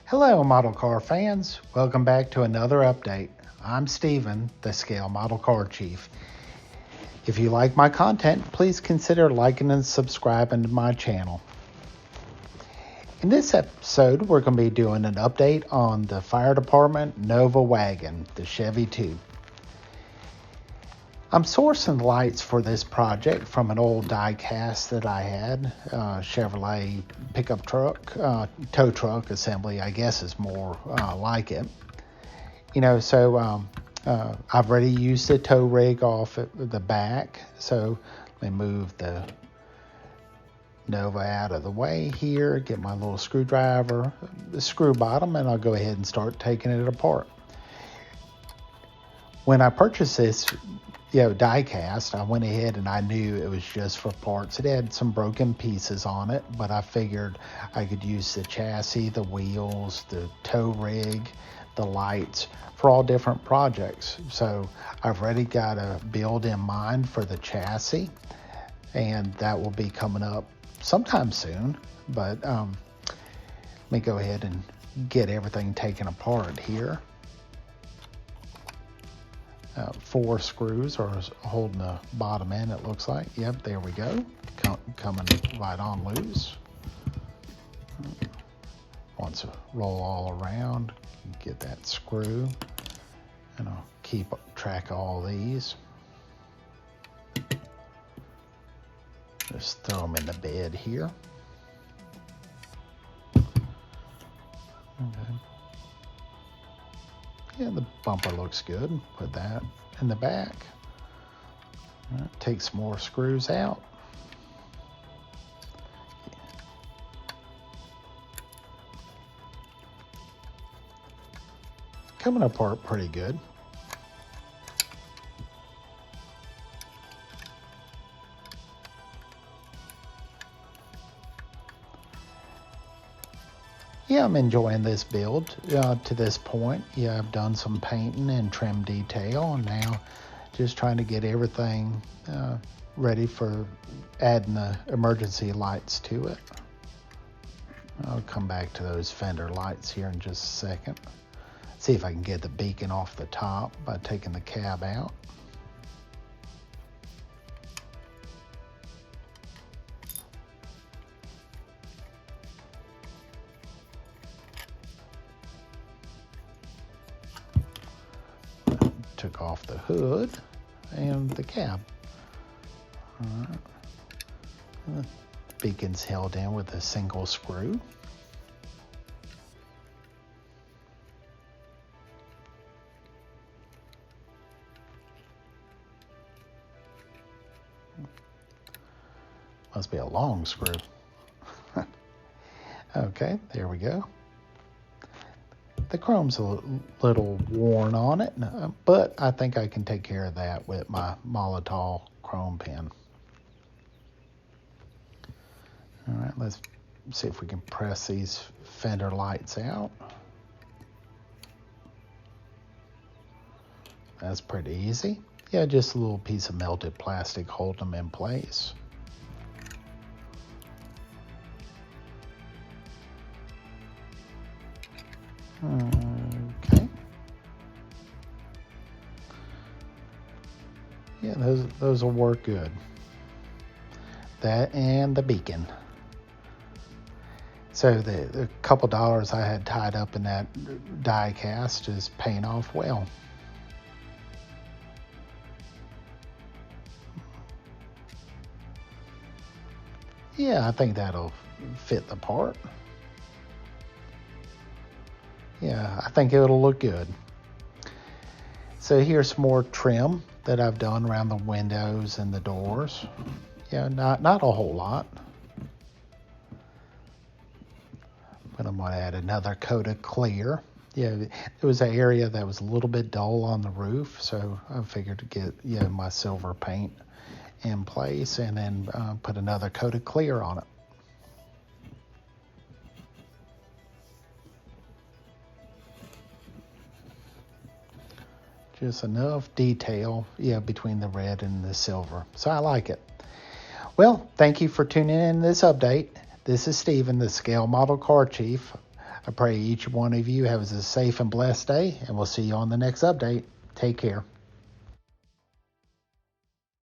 Hello, model car fans. Welcome back to another update. I'm Steven, the Scale Model Car Chief. If you like my content, please consider liking and subscribing to my channel. In this episode, we're going to be doing an update on the Fire Department Nova Wagon, the Chevy 2. I'm sourcing lights for this project from an old die cast that I had, Chevrolet pickup truck, tow truck assembly, I guess is more like it. I've already used the tow rig off at the back, so let me move the Nova out of the way here, get my little screwdriver, the screw bottom, and I'll go ahead and start taking it apart. When I purchased this die cast, I went ahead and I knew it was just for parts. It had some broken pieces on it, but I figured I could use the chassis, the wheels, the tow rig, the lights for all different projects. So I've already got a build in mind for the chassis, and that will be coming up sometime soon. But let me go ahead and get everything taken apart here. 4 screws are holding the bottom end, it looks like. Yep, there we go. Coming right on loose. Once to roll all around, get that screw. And I'll keep track of all these. Just throw them in the bed here. Okay. Yeah, the bumper looks good. Put that in the back. Take some more screws out. Coming apart pretty good. Yeah, I'm enjoying this build to this point. Yeah, I've done some painting and trim detail, and now just trying to get everything ready for adding the emergency lights to it. I'll come back to those fender lights here in just a second. See if I can get the beacon off the top by taking the cab out. Took off the hood and the cab. The beacon's held in with a single screw. Must be a long screw. Okay, there we go. The chrome's a little worn on it, but I think I can take care of that with my Molotov chrome pen. All right, let's see if we can press these fender lights out. That's pretty easy. Yeah, just a little piece of melted plastic holding them in place. Okay. Yeah, those will work good. That and the beacon. So the couple dollars I had tied up in that die cast is paying off well. Yeah, I think that'll fit the part. Yeah, I think it'll look good. So here's some more trim that I've done around the windows and the doors. Yeah, not a whole lot. But I'm going to add another coat of clear. Yeah, there was an area that was a little bit dull on the roof, so I figured to get my silver paint in place and then put another coat of clear on it. Just enough detail, between the red and the silver. So I like it. Well, thank you for tuning in this update. This is Steven, the Scale Model Car Chief. I pray each one of you has a safe and blessed day, and we'll see you on the next update. Take care.